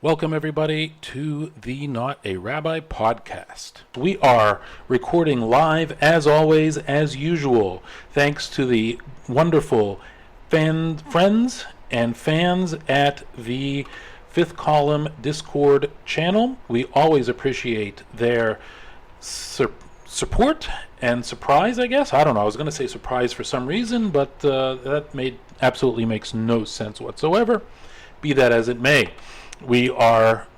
Welcome, everybody, to the Not a Rabbi podcast. We are recording live, as always, as usual, thanks to the wonderful friends and fans at the Fifth Column Discord channel. We always appreciate their support and surprise, I guess. I don't know. I was going to say surprise for some reason, but that absolutely makes no sense whatsoever. Be that as it may. We are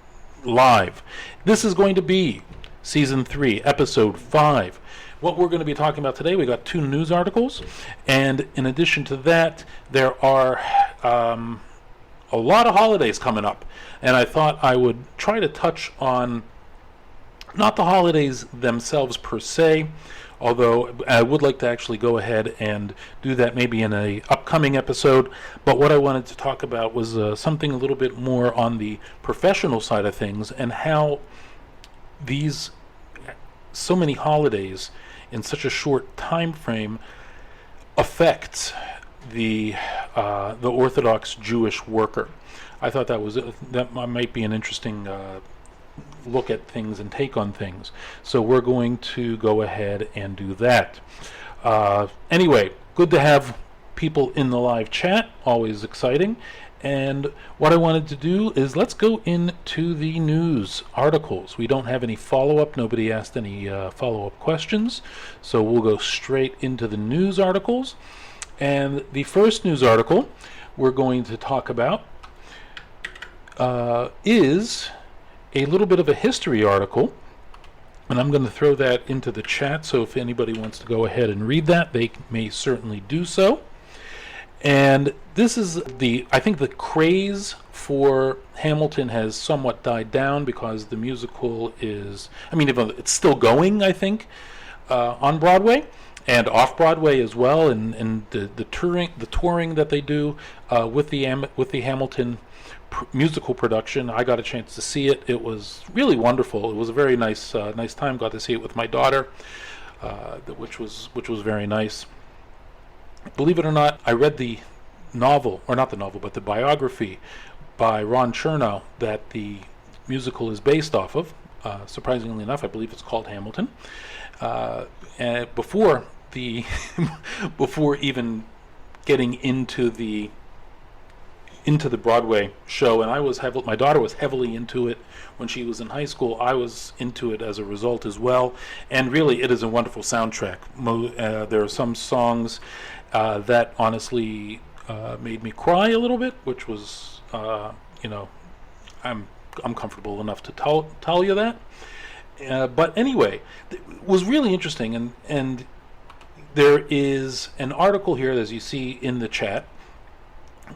live. This is going to be Season 3, Episode 5. What we're going to be talking about today, we got 2 news articles, and in addition to that, there are a lot of holidays coming up, and I thought I would try to touch on not the holidays themselves per se, although I would like to actually go ahead and do that maybe in an upcoming episode. But what I wanted to talk about was something a little bit more on the professional side of things, and how so many holidays in such a short time frame affects the Orthodox Jewish worker. I thought that might be an interesting look at things and take on things. So we're going to go ahead and do that. Anyway, good to have people in the live chat, always exciting. And what I wanted to do is let's go into the news articles. We don't have any follow-up. Nobody asked any follow-up questions. So we'll go straight into the news articles. And the first news article we're going to talk about is a little bit of a history article, and I'm going to throw that into the chat, so if anybody wants to go ahead and read that, they may certainly do so. And this is I think the craze for Hamilton has somewhat died down because the musical it's still going, I think, on Broadway and off Broadway as well, and the touring that they do with the Hamilton musical production. I got a chance to see it. It was really wonderful. It was a very nice time. Got to see it with my daughter, which was very nice. Believe it or not, I read the novel, or not the novel, but the biography by Ron Chernow that the musical is based off of. Surprisingly enough, I believe it's called Hamilton. And before even getting into the Broadway show, and my daughter was heavily into it when she was in high school. I was into it as a result as well, and really it is a wonderful soundtrack. There are some songs that honestly made me cry a little bit, which was I'm comfortable enough to tell you that. But anyway, it was really interesting, and there is an article here, as you see in the chat,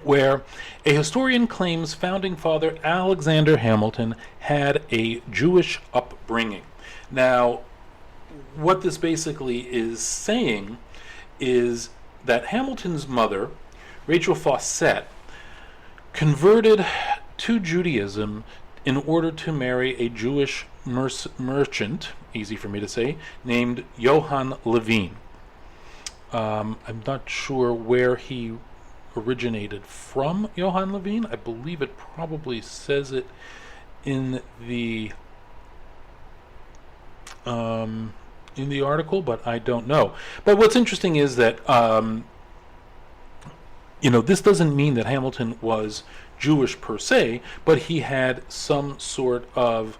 where a historian claims founding father Alexander Hamilton had a Jewish upbringing. Now, what this basically is saying is that Hamilton's mother, Rachel Fawcett, converted to Judaism in order to marry a Jewish merchant, easy for me to say, named Johann Levine. I'm not sure where he originated from, Johann Levine. I believe it probably says it in the article, but I don't know. But what's interesting is that this doesn't mean that Hamilton was Jewish per se, but he had some sort of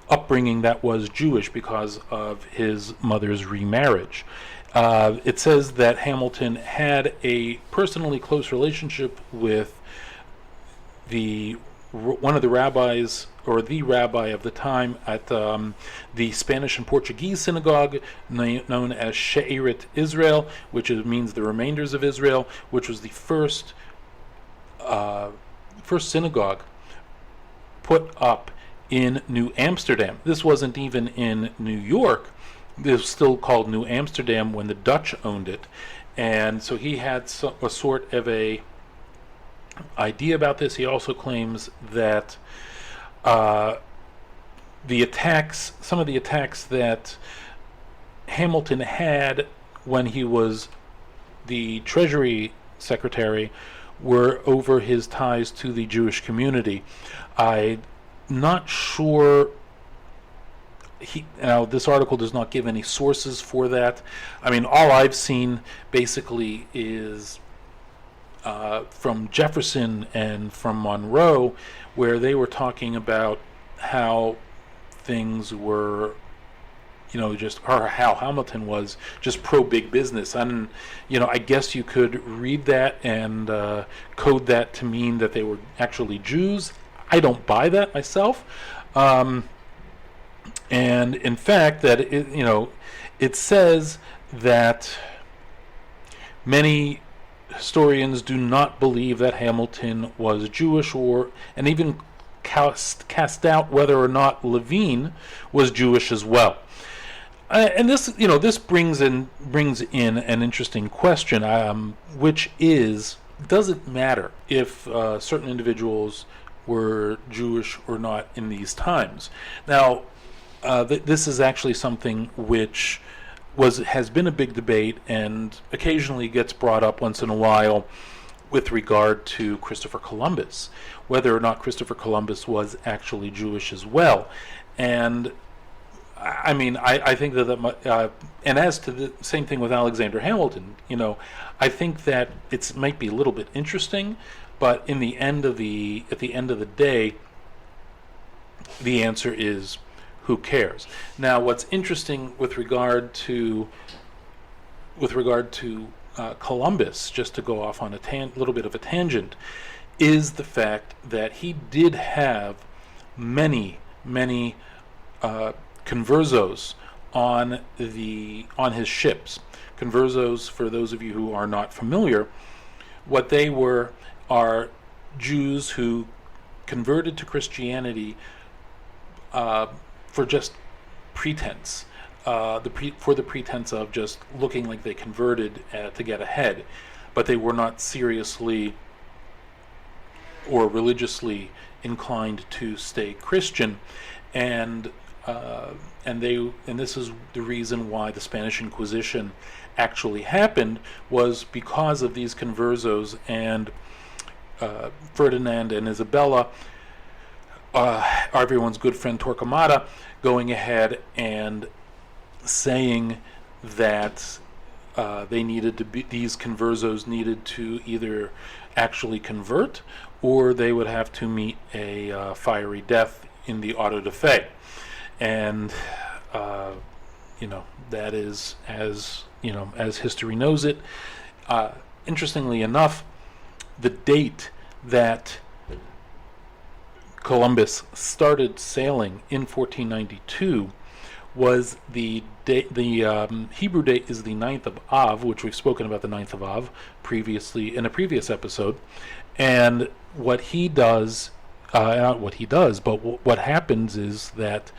upbringing that was Jewish because of his mother's remarriage. It says that Hamilton had a personally close relationship with one of the rabbis, or the rabbi of the time, at the Spanish and Portuguese synagogue known as She'erit Israel, which means the remainders of Israel, which was the first synagogue put up in New Amsterdam. This wasn't even in New York. It was still called New Amsterdam when the Dutch owned it, and so he had a sort of a idea about this. He also claims that some of the attacks that Hamilton had when he was the Treasury Secretary were over his ties to the Jewish community. I'm not sure. Now, this article does not give any sources for that. I mean, all I've seen basically is from Jefferson and from Monroe, where they were talking about how things were, just, or how Hamilton was just pro-big business. And, I guess you could read that and code that to mean that they were actually Jews. I don't buy that myself. And in fact, that it says that many historians do not believe that Hamilton was Jewish, and even cast out whether or not Levine was Jewish as well. And this brings in an interesting question, which is: does it matter if certain individuals were Jewish or not in these times? Now, this is actually something which has been a big debate and occasionally gets brought up once in a while with regard to Christopher Columbus, whether or not Christopher Columbus was actually Jewish as well. And I mean, I think that and as to the same thing with Alexander Hamilton, I think that it might be a little bit interesting, but at the end of the day, the answer is, who cares? Now, what's interesting with regard to Columbus, just to go off on a little bit of a tangent, is the fact that he did have many conversos on his ships. Conversos, for those of you who are not familiar, what they were are Jews who converted to Christianity for just pretense, for the pretense of just looking like they converted to get ahead, but they were not seriously or religiously inclined to stay Christian, and this is the reason why the Spanish Inquisition actually happened, was because of these conversos and Ferdinand and Isabella, everyone's good friend Torquemada, going ahead and saying that these conversos needed to either actually convert, or they would have to meet a fiery death in the auto da fe. And that is, as history knows it. Interestingly enough, the date that Columbus started sailing in 1492 was the Hebrew date is the 9th of Av, which we've spoken about the 9th of Av previously in a previous episode. And what happens is that,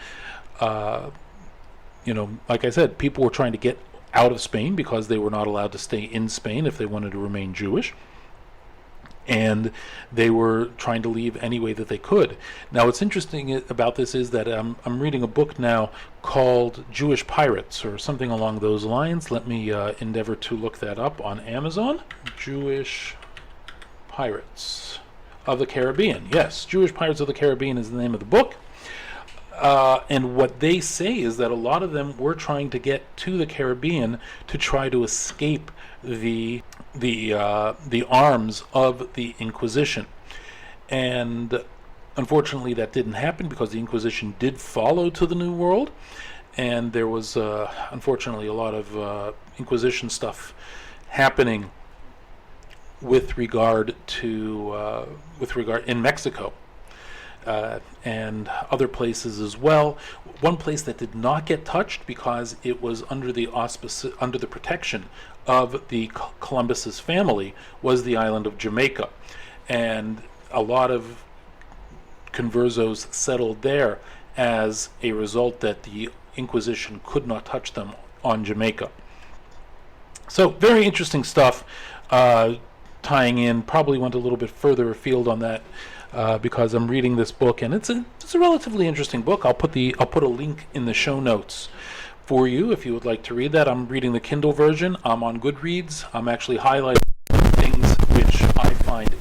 like I said, people were trying to get out of Spain because they were not allowed to stay in Spain if they wanted to remain Jewish. And they were trying to leave any way that they could. Now, what's interesting about this is that I'm reading a book now called Jewish Pirates, or something along those lines. Let me endeavor to look that up on Amazon. Jewish Pirates of the Caribbean. Yes, Jewish Pirates of the Caribbean is the name of the book. And what they say is that a lot of them were trying to get to the Caribbean to try to escape the arms of the Inquisition. And unfortunately that didn't happen, because the Inquisition did follow to the New World, and there was unfortunately a lot of Inquisition stuff happening with regard in Mexico. And other places as well. One place that did not get touched because it was under the protection of the Columbus's family was the island of Jamaica, and a lot of conversos settled there as a result that the Inquisition could not touch them on Jamaica. So very interesting stuff. Tying in, probably went a little bit further afield on that. Because I'm reading this book, and it's a relatively interesting book. I'll put a link in the show notes for you if you would like to read that. I'm reading the Kindle version. I'm on Goodreads. I'm actually highlighting things which I find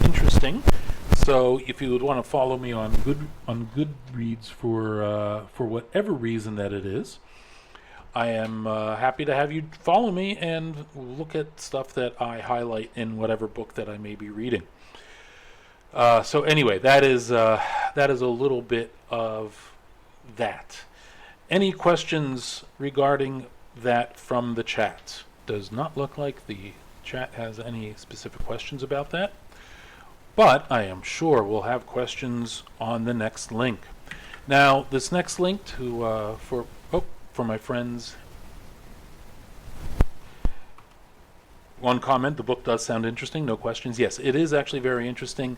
So if you would want to follow me on Goodreads for whatever reason that it is, I am happy to have you follow me and look at stuff that I highlight in whatever book that I may be reading. So anyway, that is a little bit of that. Any questions regarding that from the chat? Does not look like the chat has any specific questions about that. But I am sure we'll have questions on the next link. Now, this next link to for my friends. One comment: the book does sound interesting. No questions. Yes, it is actually very interesting.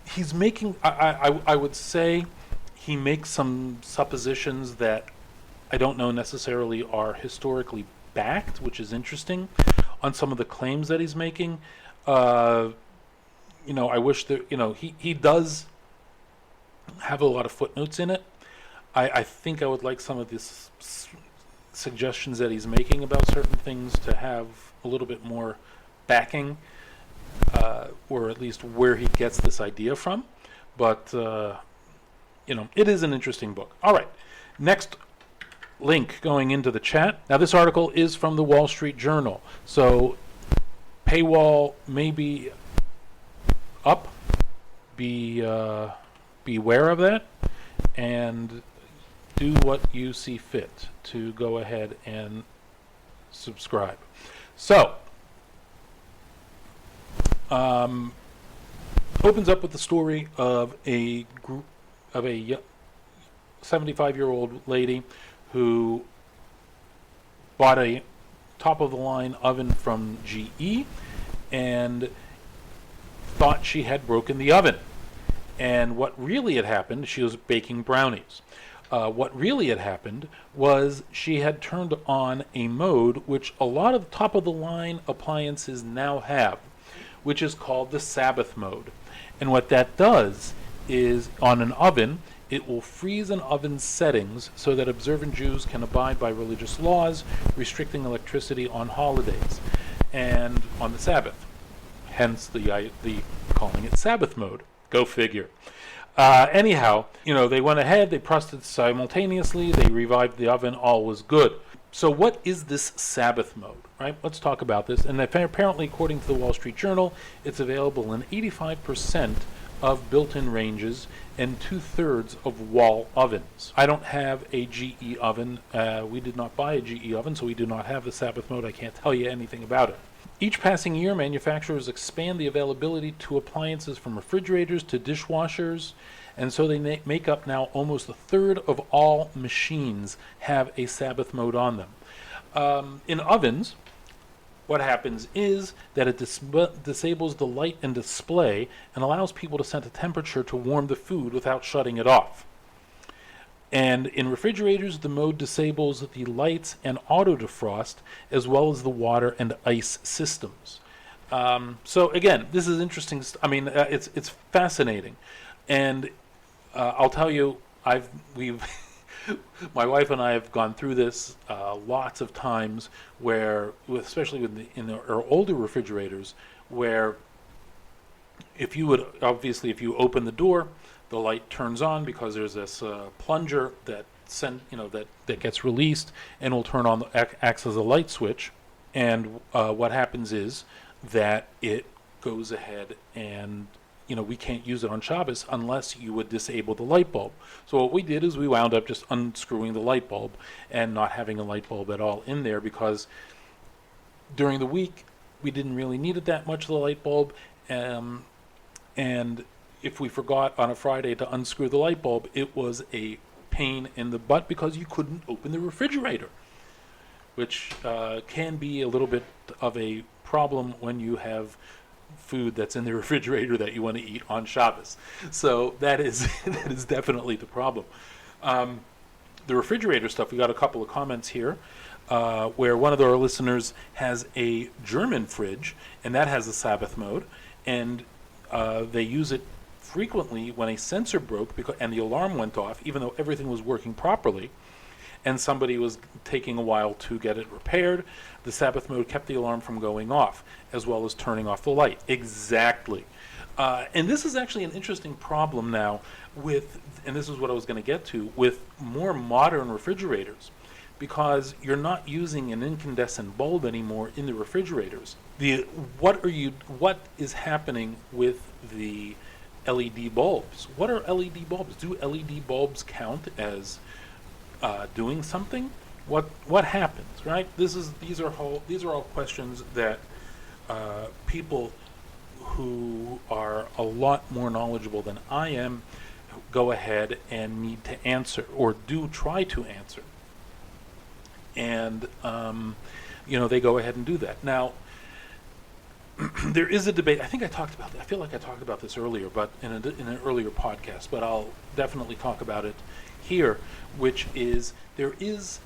He's making. I would say he makes some suppositions that I don't know necessarily are historically backed, which is interesting on some of the claims that he's making. I wish that, he does have a lot of footnotes in it. I think I would like some of these suggestions that he's making about certain things to have a little bit more backing, or at least where he gets this idea from. But, it is an interesting book. All right, next link going into the chat. Now, this article is from the Wall Street Journal, so paywall may be up. Be aware of that, and do what you see fit to go ahead and subscribe. So, opens up with the story of a 75-year-old lady who bought a top-of-the-line oven from GE and thought she had broken the oven. And what really had happened, she was baking brownies. What really had happened was she had turned on a mode which a lot of top-of-the-line appliances now have, which is called the Sabbath mode. And what that does is, on an oven, it will freeze an oven's settings so that observant Jews can abide by religious laws restricting electricity on holidays and on the Sabbath. Hence the calling it Sabbath mode. Go figure. Anyhow, they went ahead, they pressed it simultaneously, they revived the oven, all was good. So what is this Sabbath mode, right? Let's talk about this. And apparently, according to the Wall Street Journal, it's available in 85% of built-in ranges and 2/3 of wall ovens. I don't have a GE oven. We did not buy a GE oven, so we do not have the Sabbath mode. I can't tell you anything about it. Each passing year, manufacturers expand the availability to appliances from refrigerators to dishwashers, and so they make up now almost 1/3 of all machines have a Sabbath mode on them. In ovens, what happens is that it disables the light and display and allows people to set a temperature to warm the food without shutting it off. And in refrigerators, the mode disables the lights and auto defrost, as well as the water and ice systems. So again, this is interesting. It's fascinating, and I'll tell you, my wife and I have gone through this lots of times, where, especially in our older refrigerators, where if you open the door, the light turns on because there's this plunger that gets released and will turn on, acts as a light switch. And what happens is that it goes ahead and we can't use it on Shabbos unless you would disable the light bulb. So what we did is we wound up just unscrewing the light bulb and not having a light bulb at all in there, because during the week we didn't really need it that much, the light bulb, and if we forgot on a Friday to unscrew the light bulb, it was a pain in the butt because you couldn't open the refrigerator, which can be a little bit of a problem when you have food that's in the refrigerator that you want to eat on Shabbos. So that is definitely the problem. The refrigerator stuff, we got a couple of comments here, where one of our listeners has a German fridge, and that has a Sabbath mode, and they use it frequently when a sensor broke and the alarm went off, even though everything was working properly, and somebody was taking a while to get it repaired. The Sabbath mode kept the alarm from going off, as well as turning off the light. Exactly. And this is actually an interesting problem now and this is what I was going to get to, with more modern refrigerators, because you're not using an incandescent bulb anymore in the refrigerators. What is happening with the LED bulbs? What are LED bulbs? Do LED bulbs count as doing something? What happens, right? These are all questions that people who are a lot more knowledgeable than I am go ahead and need to answer, or do try to answer. And they go ahead and do that. Now, there is a debate. I feel like I talked about this earlier, but in an earlier podcast, but I'll definitely talk about it here, which is there is,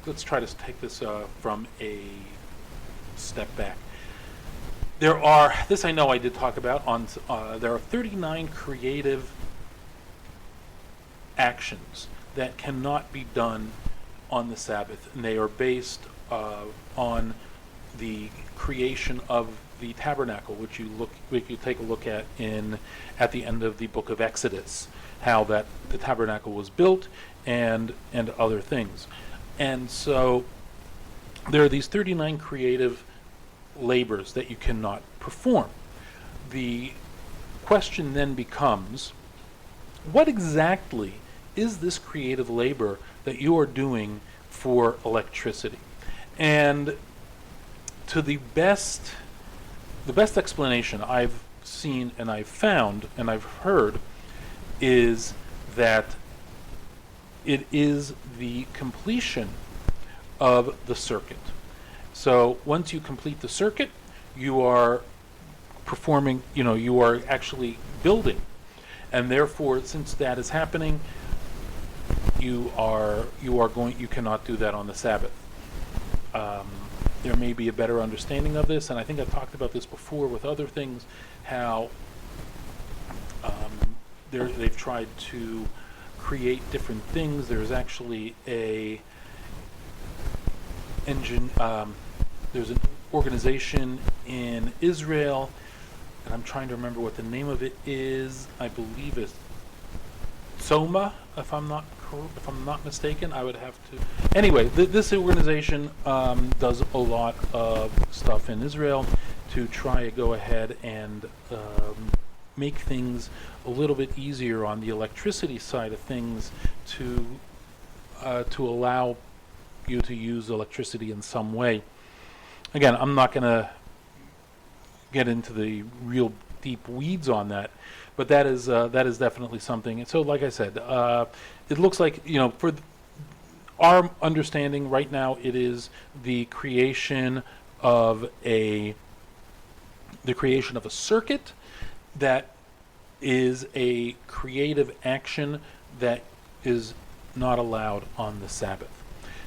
let's try to take this from a step back. This I know I did talk about there are 39 creative actions that cannot be done on the Sabbath, and they are based on the creation of the tabernacle, which you take a look at at the end of the book of Exodus, how that the tabernacle was built and other things. And so there are these 39 creative labors that you cannot perform. The question then becomes, what exactly is this creative labor that you are doing for electricity? And to the best explanation I've seen and I've found and I've heard is that it is the completion of the circuit. So once you complete the circuit, you are performing, you are actually building. And therefore, since that is happening, you cannot do that on the Sabbath. There may be a better understanding of this, and I think I've talked about this before with other things, how they've tried to create different things. There's actually there's an organization in Israel, and I'm trying to remember what the name of it is. I believe it's Soma, if I'm not mistaken. I would have to. Anyway, this organization does a lot of stuff in Israel to try to go ahead and make things a little bit easier on the electricity side of things to allow you to use electricity in some way. Again, I'm not going to get into the real deep weeds on that, but that is definitely something. And so, like I said, it looks like, for our understanding right now, it is the creation of a circuit that is a creative action that is not allowed on the Sabbath.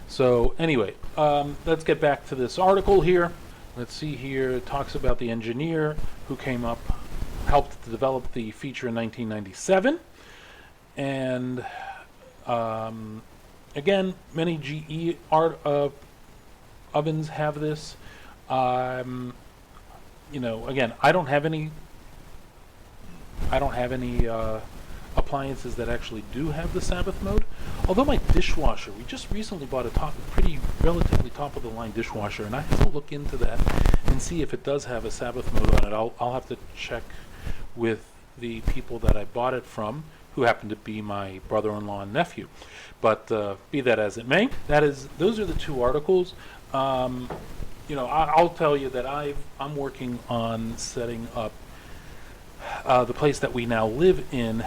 So anyway, let's get back to this article here. Let's see here. It talks about the engineer who helped to develop the feature in 1997. And again, many GE ovens have this. Again, I don't have any appliances that actually do have the Sabbath mode. Although my dishwasher, we just recently bought a relatively top-of-the-line dishwasher, and I have to look into that and see if it does have a Sabbath mode on it. I'll have to check with the people that I bought it from, who happen to be my brother-in-law and nephew. But be that as it may, those are the two articles. I'll tell you that I'm working on setting up the place that we now live in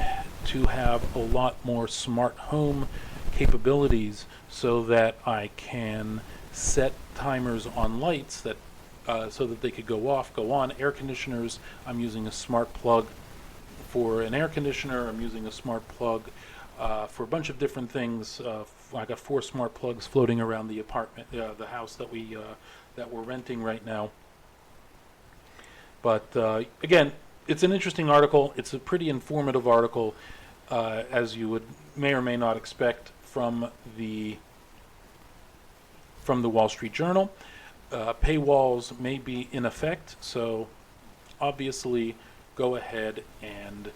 to have a lot more smart home capabilities, so that I can set timers on lights that so that they could go off, go on. Air conditioners, I'm using a smart plug for an air conditioner. I'm using a smart plug for a bunch of different things. I got 4 smart plugs floating around the apartment, the house that we're renting right now. But again, it's an interesting article. It's a pretty informative article, as you may or may not expect from the Wall Street Journal. paywalls may be in effect, so obviously go ahead and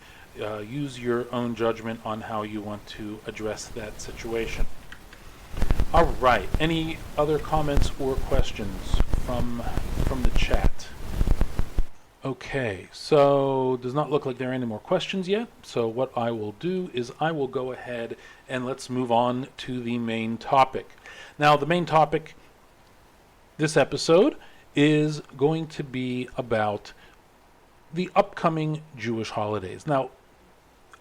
use your own judgment on how you want to address that situation. All right. Any other comments or questions from the chat? Okay, so does not look like there are any more questions yet. So what I will do is I will go ahead and let's move on to the main topic. Now, the main topic this episode is going to be about the upcoming Jewish holidays. Now,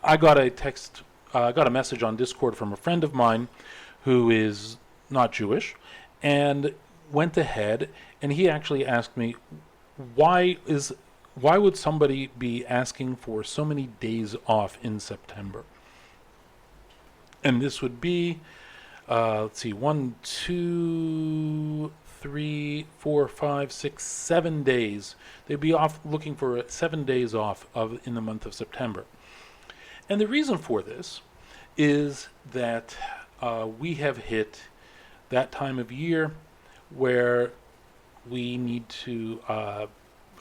I got a message on Discord from a friend of mine who is not Jewish, and went ahead and he actually asked me, why would somebody be asking for so many days off in September? And this would be, let's see, 1, 2, 3, 4, 5, 6, 7 days. They'd be off looking for 7 days off in the month of September. And the reason for this is that we have hit that time of year where we need to, or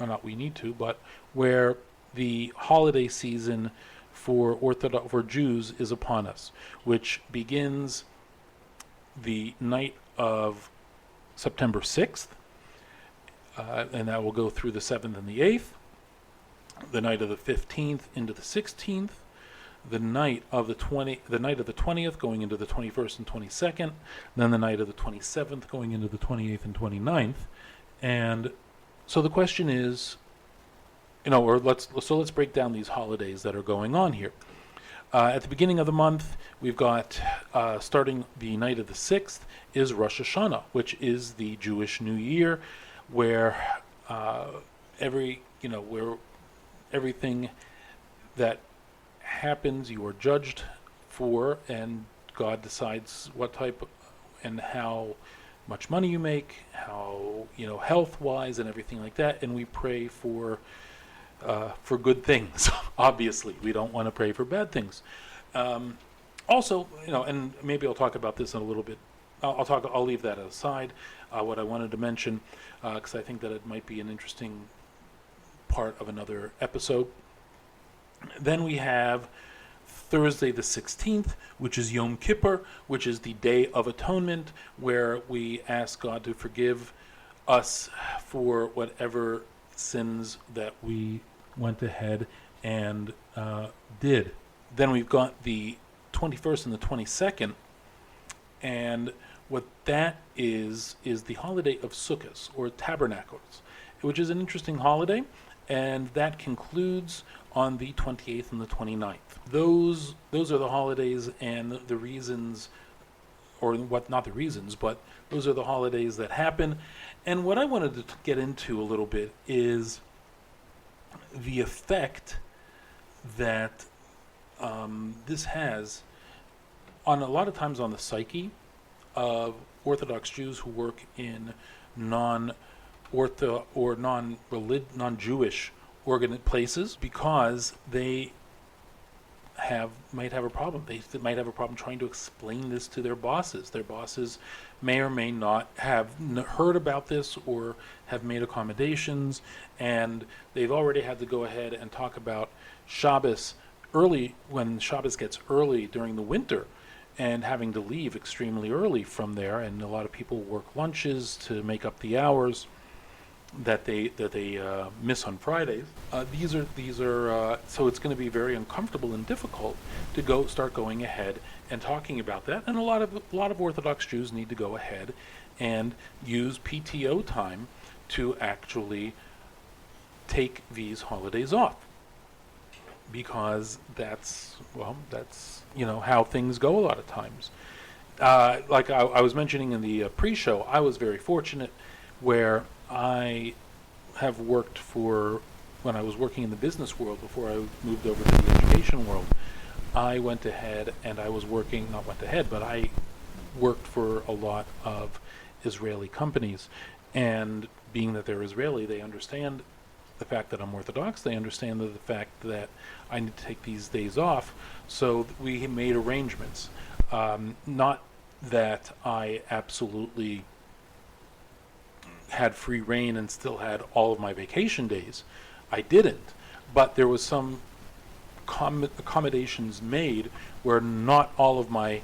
not we need to, but where the holiday season for Jews is upon us, which begins the night of September 6th, and that will go through the 7th and the 8th, the night of the 15th into the 16th, the night of the 20th going into the 21st and 22nd, then the night of the 27th going into the 28th and 29th. And so the question is, let's break down these holidays that are going on here. At the beginning of the month, we've got, starting the night of the 6th, is Rosh Hashanah, which is the Jewish New Year, where where everything that happens you are judged for, and God decides what type and how much money you make, how health-wise and everything like that, and we pray for good things. Obviously, we don't want to pray for bad things. Also, and maybe I'll talk about this in a little bit. I'll leave that aside. What I wanted to mention, because I think that it might be an interesting part of another episode. Then we have Thursday the 16th, which is Yom Kippur, which is the Day of Atonement, where we ask God to forgive us for whatever sins that we went ahead and did. Then we've got the 21st and the 22nd, and what that is the holiday of Sukkot, or Tabernacles, which is an interesting holiday, and that concludes on the 28th and the 29th. Those are the holidays and the reasons, or what, not the reasons, but those are the holidays that happen. And what I wanted to get into a little bit is the effect that this has on a lot of times on the psyche of Orthodox Jews who work in non-Ortho or non-Jewish places, because they might have a problem. They might have a problem trying to explain this to their bosses. Their bosses may or may not have heard about this or have made accommodations, and they've already had to go ahead and talk about Shabbos early, when Shabbos gets early during the winter, and having to leave extremely early from there. And a lot of people work lunches to make up the hours that they miss on Fridays. These are so it's going to be very uncomfortable and difficult to start going ahead and talking about that. And a lot of Orthodox Jews need to go ahead and use PTO time to actually take these holidays off, because that's how things go a lot of times. Like I was mentioning in the pre-show, I was very fortunate where I have worked when I was working in the business world before I moved over to the education world. I went ahead and I worked for a lot of Israeli companies, and being that they're Israeli, they understand the fact that I'm Orthodox. They understand the fact that I need to take these days off, so we made arrangements. Not that I absolutely had free reign and still had all of my vacation days. I didn't, but there was some accommodations made where not all of my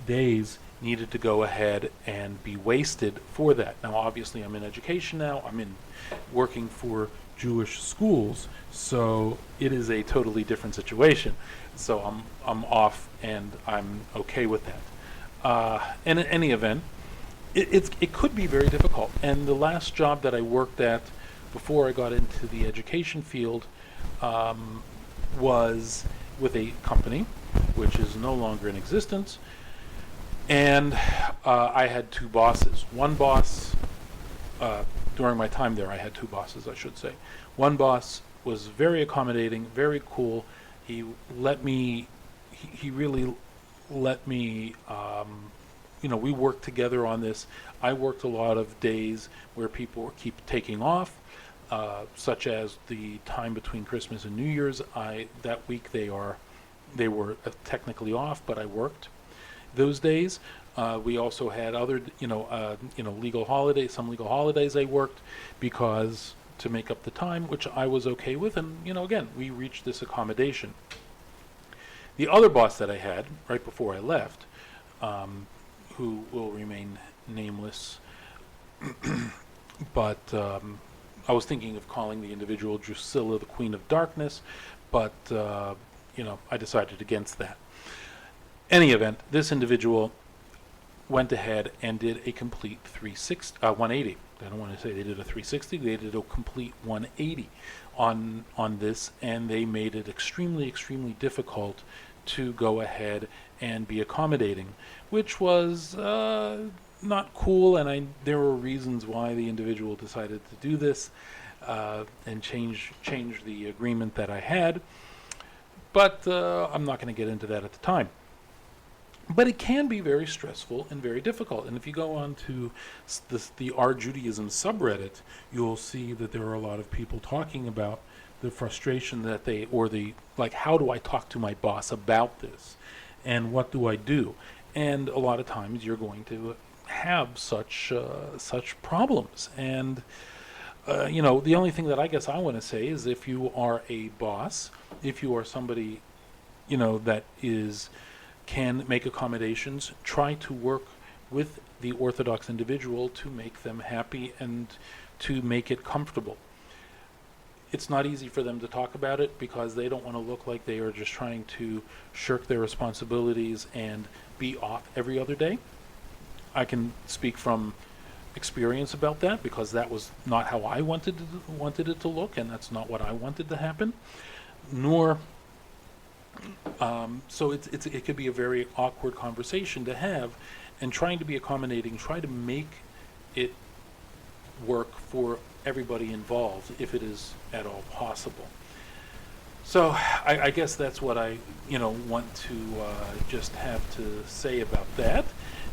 days needed to go ahead and be wasted for that. Now, obviously, I'm in education now. I'm in working for Jewish schools, so it is a totally different situation. So I'm off, and I'm okay with that. And in any event, it could be very difficult. And the last job that I worked at before I got into the education field was with a company which is no longer in existence. And I had two bosses. One boss, during my time there, I had two bosses, I should say. One boss was very accommodating, very cool. He let me, he really let me, we worked together on this. I worked a lot of days where people keep taking off, such as the time between Christmas and New Year's. That week they were technically off, but I worked those days. We also had other, legal holidays. Some legal holidays I worked because to make up the time, which I was okay with. And again, we reached this accommodation. The other boss that I had right before I left, who will remain nameless, but I was thinking of calling the individual Drusilla, the Queen of Darkness, but I decided against that. Any event, this individual went ahead and did a complete 180. I don't want to say they did a 360. They did a complete 180 on this, and they made it extremely, extremely difficult to go ahead and be accommodating, which was not cool. And there were reasons why the individual decided to do this and change the agreement that I had. But I'm not going to get into that at the time. But it can be very stressful and very difficult. And if you go on to the Our Judaism subreddit, you'll see that there are a lot of people talking about the frustration that how do I talk to my boss about this? And what do I do? And a lot of times you're going to have such problems. And, the only thing that I guess I want to say is if you are a boss, if you are somebody, that can make accommodations, try to work with the Orthodox individual to make them happy and to make it comfortable. It's not easy for them to talk about it because they don't want to look like they are just trying to shirk their responsibilities and be off every other day. I can speak from experience about that because that was not how I wanted it to look, and that's not what I wanted to happen. So it could be a very awkward conversation to have, and trying to be accommodating, try to make it work for everybody involved if it is at all possible. So I guess that's what I want to just have to say about that.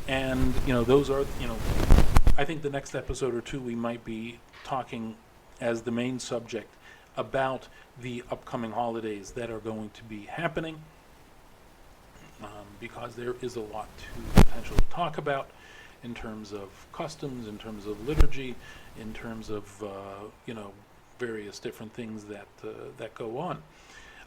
And those are I think the next episode or two we might be talking as the main subject about the upcoming holidays that are going to be happening, because there is a lot to potentially talk about in terms of customs, in terms of liturgy, in terms of various different things that go on.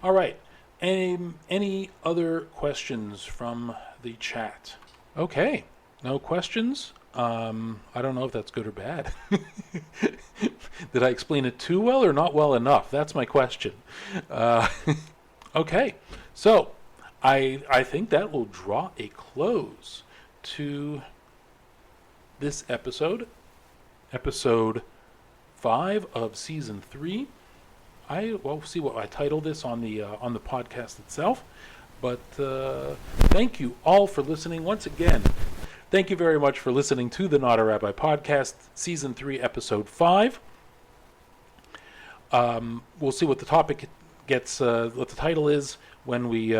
All right. Any other questions from the chat? Okay, no questions. I don't know if that's good or bad. Did I explain it too well or not well enough? That's my question. Okay, so I think that will draw a close to this episode 5 of season 3. We'll see what I title this on the podcast itself. But thank you all for listening once again. Thank you very much for listening to the Not a Rabbi podcast, season 3, episode 5. We'll see what the topic gets, what the title is when we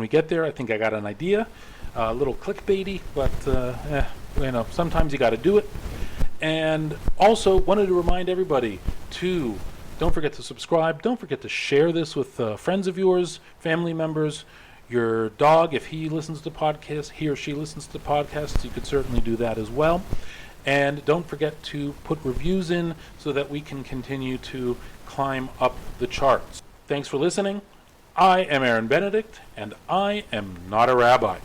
get there. I think I got an idea, a little clickbaity, but sometimes you got to do it. And also wanted to remind everybody to don't forget to subscribe. Don't forget to share this with friends of yours, family members. Your dog, if he listens to podcasts, he or she listens to podcasts, you could certainly do that as well. And don't forget to put reviews in so that we can continue to climb up the charts. Thanks for listening. I am Aaron Benedict, and I am not a rabbi.